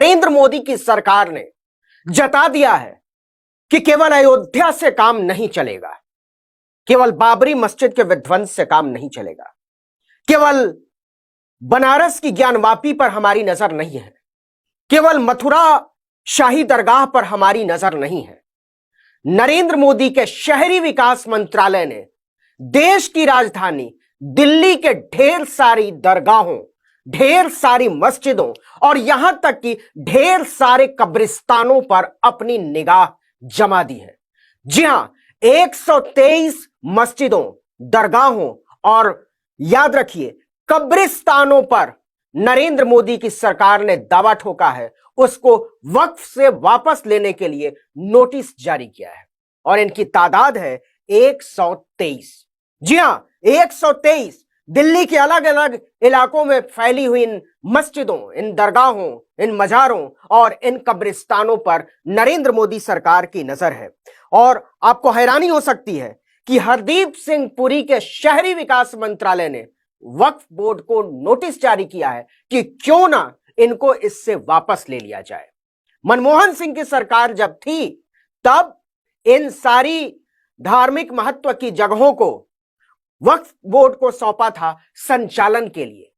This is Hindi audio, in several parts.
नरेंद्र मोदी की सरकार ने जता दिया है कि केवल अयोध्या से काम नहीं चलेगा, केवल बाबरी मस्जिद के विध्वंस से काम नहीं चलेगा, केवल बनारस की ज्ञानवापी पर हमारी नजर नहीं है, केवल मथुरा शाही दरगाह पर हमारी नजर नहीं है। नरेंद्र मोदी के शहरी विकास मंत्रालय ने देश की राजधानी दिल्ली के ढेर सारी दरगाहों, ढेर सारी मस्जिदों और यहां तक कि ढेर सारे कब्रिस्तानों पर अपनी निगाह जमा दी है। जी हां, 123 मस्जिदों, दरगाहों और याद रखिए कब्रिस्तानों पर नरेंद्र मोदी की सरकार ने दावा ठोका है, उसको वक्फ से वापस लेने के लिए नोटिस जारी किया है और इनकी तादाद है 123। जी हां, 123 दिल्ली के अलग अलग इलाकों में फैली हुई इन मस्जिदों, इन दरगाहों, इन मजारों और इन कब्रिस्तानों पर नरेंद्र मोदी सरकार की नजर है। और आपको हैरानी हो सकती है कि हरदीप सिंह पुरी के शहरी विकास मंत्रालय ने वक्फ बोर्ड को नोटिस जारी किया है कि क्यों ना इनको इससे वापस ले लिया जाए। मनमोहन सिंह की सरकार जब थी तब इन सारी धार्मिक महत्व की जगहों को वक्फ बोर्ड को सौंपा था संचालन के लिए,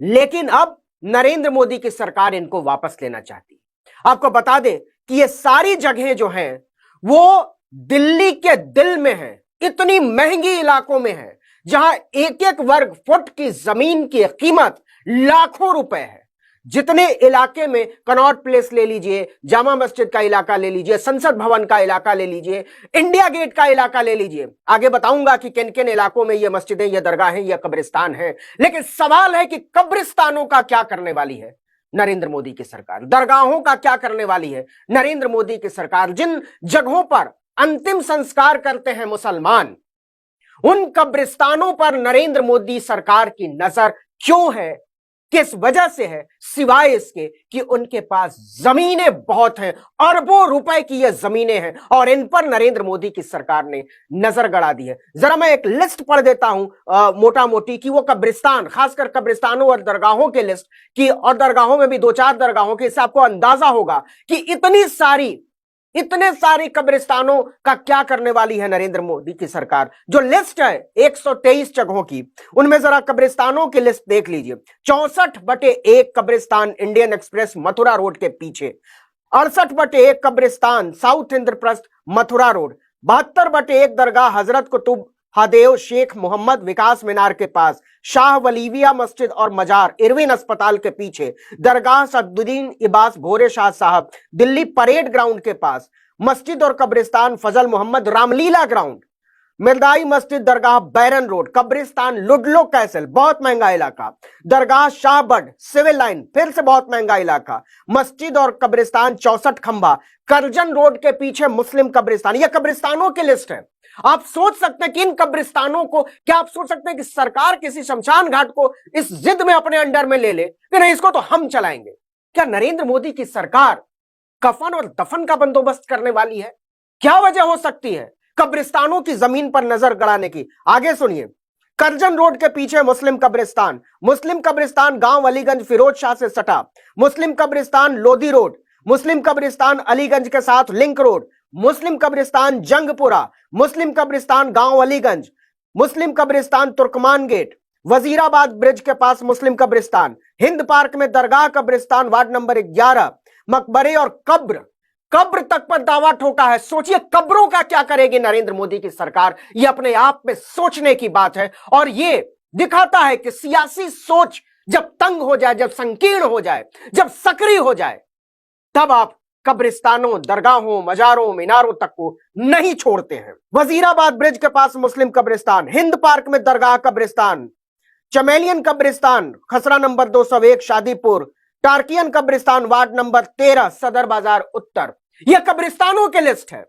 लेकिन अब नरेंद्र मोदी की सरकार इनको वापस लेना चाहती है। आपको बता दें कि ये सारी जगहें जो हैं वो दिल्ली के दिल में हैं, इतनी महंगी इलाकों में है जहां एक एक वर्ग फुट की जमीन की कीमत लाखों रुपए है। जितने इलाके में कनॉट प्लेस ले लीजिए, जामा मस्जिद का इलाका ले लीजिए, संसद भवन का इलाका ले लीजिए, इंडिया गेट का इलाका ले लीजिए, आगे बताऊंगा कि किन किन इलाकों में ये मस्जिदें, ये दरगाहें, ये कब्रिस्तान है। लेकिन सवाल है कि कब्रिस्तानों का क्या करने वाली है नरेंद्र मोदी की सरकार, दरगाहों का क्या करने वाली है नरेंद्र मोदी की सरकार। जिन जगहों पर अंतिम संस्कार करते हैं मुसलमान, उन कब्रिस्तानों पर नरेंद्र मोदी सरकार की नजर क्यों है, किस वजह से है, सिवाय इसके कि उनके पास जमीनें बहुत हैं, अरबों रुपए की ये जमीनें हैं और इन पर नरेंद्र मोदी की सरकार ने नजर गड़ा दी है। जरा मैं एक लिस्ट पढ़ देता हूं मोटा मोटी कि वो कब्रिस्तान, खासकर कब्रिस्तानों और दरगाहों के लिस्ट की, और दरगाहों में भी 2-4 दरगाहों के, इससे आपको अंदाजा होगा कि इतने सारे कब्रिस्तानों का क्या करने वाली है नरेंद्र मोदी की सरकार। जो लिस्ट है 123 जगहों की, उनमें जरा कब्रिस्तानों की लिस्ट देख लीजिए। 64/1 कब्रिस्तान इंडियन एक्सप्रेस मथुरा रोड के पीछे, 68/1 कब्रिस्तान साउथ इंद्रप्रस्थ मथुरा रोड, 72/1 दरगाह हजरत कुतुब हादेव शेख मोहम्मद विकास मीनार के पास, शाह वलीविया मस्जिद और मजार इरविन अस्पताल के पीछे, दरगाह सद्दुद्दीन इबास भोरे शाह साहब दिल्ली परेड ग्राउंड के पास, मस्जिद और कब्रिस्तान फजल मोहम्मद रामलीला ग्राउंड, मिर्दाई मस्जिद दरगाह बैरन रोड, कब्रिस्तान लुडलो कैसल बहुत महंगा इलाका, दरगाह शाहबड सिविल लाइन फिर से बहुत महंगा इलाका, मस्जिद और कब्रिस्तान 64 खंबा, करजन रोड के पीछे मुस्लिम कब्रिस्तान। यह कब्रिस्तानों की लिस्ट है। आप सोच सकते हैं कि इन कब्रिस्तानों को, क्या आप सोच सकते हैं कि सरकार किसी शमशान घाट को इस जिद में अपने अंडर में ले ले कि नहीं इसको तो हम चलाएंगे? क्या नरेंद्र मोदी की सरकार कफन और दफन का बंदोबस्त करने वाली है? क्या वजह हो सकती है कब्रिस्तानों की जमीन पर नजर गड़ाने की? आगे सुनिए। करजन रोड के पीछे मुस्लिम कब्रिस्तान गांव अलीगंज फिरोज शाह से सटा, मुस्लिम कब्रिस्तान लोधी रोड, मुस्लिम कब्रिस्तान अलीगंज के साथ लिंक रोड, मुस्लिम कब्रिस्तान जंगपुरा, मुस्लिम कब्रिस्तान गांव अलीगंज, मुस्लिम कब्रिस्तान तुर्कमान गेट, वजीराबाद ब्रिज के पास मुस्लिम कब्रिस्तान, हिंद पार्क में दरगाह कब्रिस्तान वार्ड नंबर 11, मकबरे और कब्र तक पर दावा ठोका है। सोचिए कब्रों का क्या करेगी नरेंद्र मोदी की सरकार। यह अपने आप में सोचने की बात है और यह दिखाता है कि सियासी सोच जब तंग हो जाए, जब संकीर्ण हो जाए, जब सक्रिय हो जाए, तब आप कब्रिस्तानों, दरगाहों, मजारों, मीनारों तक को नहीं छोड़ते हैं। वजीराबाद ब्रिज के पास मुस्लिम कब्रिस्तान, हिंद पार्क में दरगाह कब्रिस्तान, चमेलियन कब्रिस्तान खसरा नंबर 201 शादीपुर, टार्कियन कब्रिस्तान वार्ड नंबर 13 सदर बाजार उत्तर। यह कब्रिस्तानों की लिस्ट है।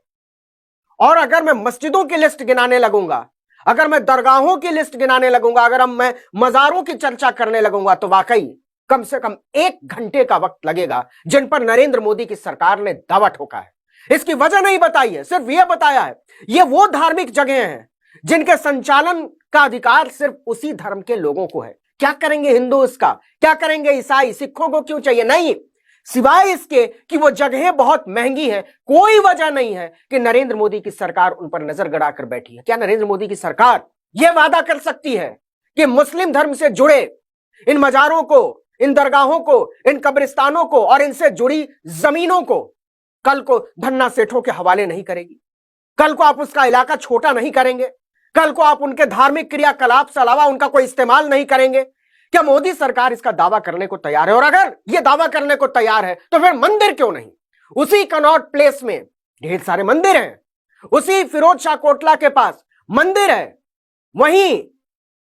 और अगर मैं मस्जिदों की लिस्ट गिनाने लगूंगा, अगर मैं दरगाहों की लिस्ट गिनाने लगूंगा, अगर मैं मजारों की चर्चा करने लगूंगा, तो वाकई कम से कम 1 घंटे का वक्त लगेगा जिन पर नरेंद्र मोदी की सरकार ने दावा ठोका है। इसकी वजह नहीं बताई है, सिर्फ यह बताया है ये वो धार्मिक जगह हैं जिनके संचालन का अधिकार सिर्फ उसी धर्म के लोगों को है। क्या करेंगे हिंदू इसका? क्या करेंगे ईसाई? सिखों को क्यों चाहिए? नहीं, सिवाय इसके कि वो जगहें बहुत महंगी है, कोई वजह नहीं है कि नरेंद्र मोदी की सरकार उन पर नजर गड़ाकर बैठी है। क्या नरेंद्र मोदी की सरकार यह वादा कर सकती है कि मुस्लिम धर्म से जुड़े इन मजारों को, इन दरगाहों को, इन कब्रिस्तानों को और इनसे जुड़ी जमीनों को कल को धन्ना सेठों के हवाले नहीं करेगी? कल को आप उसका इलाका छोटा नहीं करेंगे? कल को आप उनके धार्मिक क्रियाकलाप से अलावा उनका कोई इस्तेमाल नहीं करेंगे? क्या मोदी सरकार इसका दावा करने को तैयार है? और अगर यह दावा करने को तैयार है तो फिर मंदिर क्यों नहीं? उसी कनॉट प्लेस में ढेर सारे मंदिर हैं, उसी फिरोज शाह कोटला के पास मंदिर है, वहीं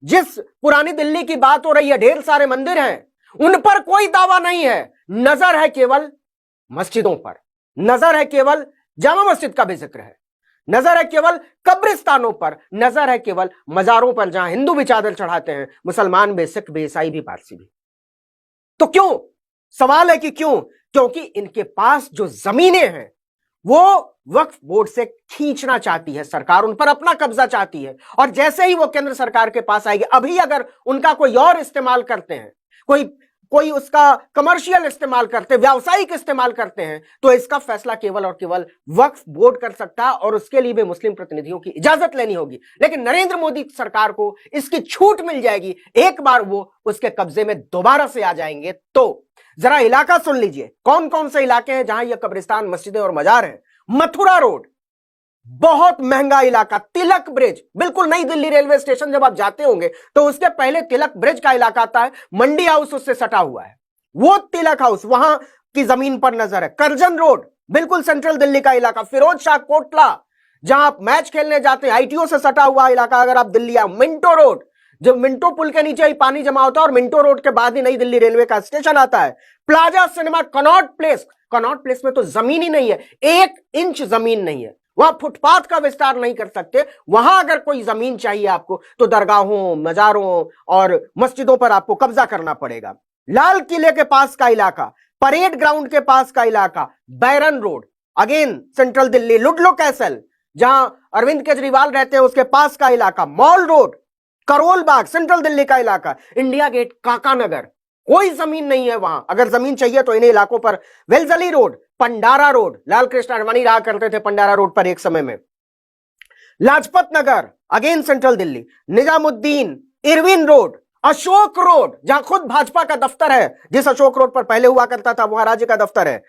जिस पुरानी दिल्ली की बात हो रही है ढेर सारे मंदिर हैं, उन पर कोई दावा नहीं है। नजर है केवल मस्जिदों पर, नजर है केवल जामा मस्जिद का भी जिक्र है, नजर है केवल कब्रिस्तानों पर, नजर है केवल मजारों पर जहां हिंदू भी चादर चढ़ाते हैं, मुसलमान भी, सिख भी, ईसाई भी, पारसी भी। तो क्यों? सवाल है कि क्यों? क्योंकि इनके पास जो जमीनें हैं वो वक्फ बोर्ड से खींचना चाहती है सरकार, उन पर अपना कब्जा चाहती है। और जैसे ही वो केंद्र सरकार के पास आएगी, अभी अगर उनका कोई और इस्तेमाल करते हैं, कोई उसका कमर्शियल इस्तेमाल करते, व्यावसायिक इस्तेमाल करते हैं, तो इसका फैसला केवल और केवल वक्फ बोर्ड कर सकता है और उसके लिए भी मुस्लिम प्रतिनिधियों की इजाजत लेनी होगी। लेकिन नरेंद्र मोदी सरकार को इसकी छूट मिल जाएगी, एक बार वो उसके कब्जे में दोबारा से आ जाएंगे। तो जरा इलाका सुन लीजिए, कौन कौन से इलाके हैं जहां यह कब्रिस्तान, मस्जिदें और मजार हैं। मथुरा रोड, बहुत महंगा इलाका। तिलक ब्रिज, बिल्कुल नई दिल्ली रेलवे स्टेशन जब आप जाते होंगे तो उसके पहले तिलक ब्रिज का इलाका आता है, मंडी हाउस उससे सटा हुआ है, वो तिलक हाउस वहां की जमीन पर नजर है। करजन रोड, बिल्कुल सेंट्रल दिल्ली का इलाका। फिरोज शाह कोटला, जहां आप मैच खेलने जाते हैं, आईटीओ से सटा हुआ इलाका अगर आप दिल्ली आओ। मिंटो रोड, जो मिंटो पुल के नीचे ही पानी जमा होता है और मिंटो रोड के बाद ही नई दिल्ली रेलवे का स्टेशन आता है। Plaza cinema, Connaught place, Connaught place में तो जमीन ही नहीं है, 1 इंच जमीन नहीं है, वहां फुटपाथ का विस्तार नहीं कर सकते। वहां अगर कोई जमीन चाहिए आपको तो दरगाहों, मजारों और मस्जिदों पर आपको कब्जा करना पड़ेगा। लाल किले के पास का इलाका, परेड ग्राउंड के पास का इलाका, Baron Road, again central Delhi. Ludlow Castle, जहां अरविंद केजरीवाल रहते हैं, उसके पास का इलाका। Mall Road, Karol Bagh, central Delhi का इलाका। इंडिया गेट, काकानगर, कोई जमीन नहीं है वहां। अगर जमीन चाहिए तो इन्हीं इलाकों पर। Wellesley Road, Pandara Road, Lal Krishna Advani रहा करते थे पंडारा रोड पर एक समय में। Lajpat Nagar, again central Delhi. Nizamuddin, Irwin Road, Ashok Road, जहां खुद भाजपा का दफ्तर है, जिस अशोक रोड पर पहले हुआ करता था वहां राज्य का दफ्तर है।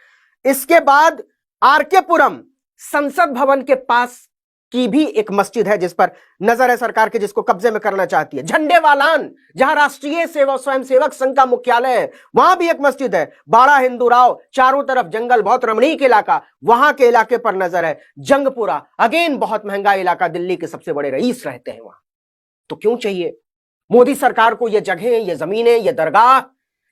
इसके बाद आरके पुरम, संसद भवन के पास की भी एक मस्जिद है जिस पर नजर है सरकार के, जिसको कब्जे में करना चाहती है। झंडेवालान, जहां राष्ट्रीय सेवा स्वयंसेवक संघ का मुख्यालय है, वहां भी एक मस्जिद है। बाड़ा हिंदूराव, चारों तरफ जंगल, बहुत रमणीक इलाका, वहां के इलाके पर नजर है। जंगपुरा, अगेन बहुत महंगा इलाका, दिल्ली के सबसे बड़े रईस रहते हैं वहां। तो क्यों चाहिए मोदी सरकार को ये जगहें, ये जमीनें, ये दरगाह,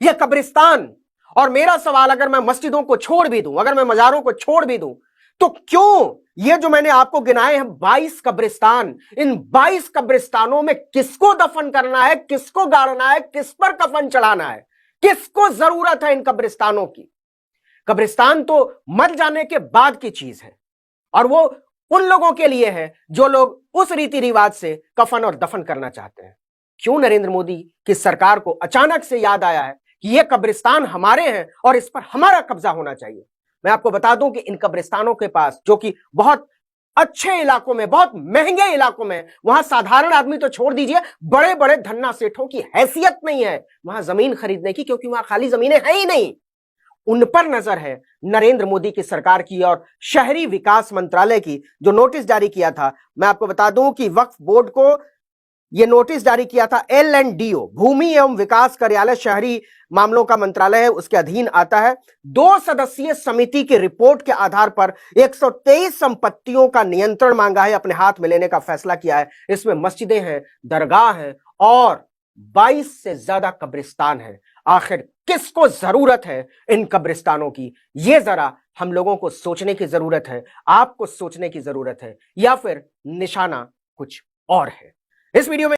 ये कब्रिस्तान? और मेरा सवाल, अगर मैं मस्जिदों को छोड़ भी दूं, अगर मैं मजारों को छोड़ भी दूं, तो क्यों ये जो मैंने आपको गिनाए हैं 22 कब्रिस्तान, इन 22 कब्रिस्तानों में किसको दफन करना है, किसको गाड़ना है, किस पर कफन चढ़ाना है, किसको जरूरत है इन कब्रिस्तानों की? कब्रिस्तान तो मर जाने के बाद की चीज है और वो उन लोगों के लिए है जो लोग उस रीति रिवाज से कफन और दफन करना चाहते हैं। क्यों नरेंद्र मोदी की सरकार को अचानक से याद आया है कि ये कब्रिस्तान हमारे हैं और इस पर हमारा कब्जा होना चाहिए? मैं आपको बता दूं कि इन कब्रिस्तानों के पास, जो कि बहुत अच्छे इलाकों में, बहुत महंगे इलाकों में, वहां साधारण आदमी तो छोड़ दीजिए, बड़े बड़े धन्ना सेठों की हैसियत नहीं है वहां जमीन खरीदने की, क्योंकि वहां खाली जमीनें है ही नहीं। उन पर नजर है नरेंद्र मोदी की सरकार की और शहरी विकास मंत्रालय की, जो नोटिस जारी किया था। मैं आपको बता दूं कि वक्फ बोर्ड को यह नोटिस जारी किया था LNDO, भूमि एवं विकास कार्यालय, शहरी मामलों का मंत्रालय है, उसके अधीन आता है। 2 सदस्यीय समिति की रिपोर्ट के आधार पर 123 संपत्तियों का नियंत्रण मांगा है, अपने हाथ में लेने का फैसला किया है। इसमें मस्जिदें हैं, दरगाह हैं और 22 से ज्यादा कब्रिस्तान है। आखिर किसको जरूरत है इन कब्रिस्तानों की? यह जरा हम लोगों को सोचने की जरूरत है, आपको सोचने की जरूरत है, या फिर निशाना कुछ और है? इस वीडियो में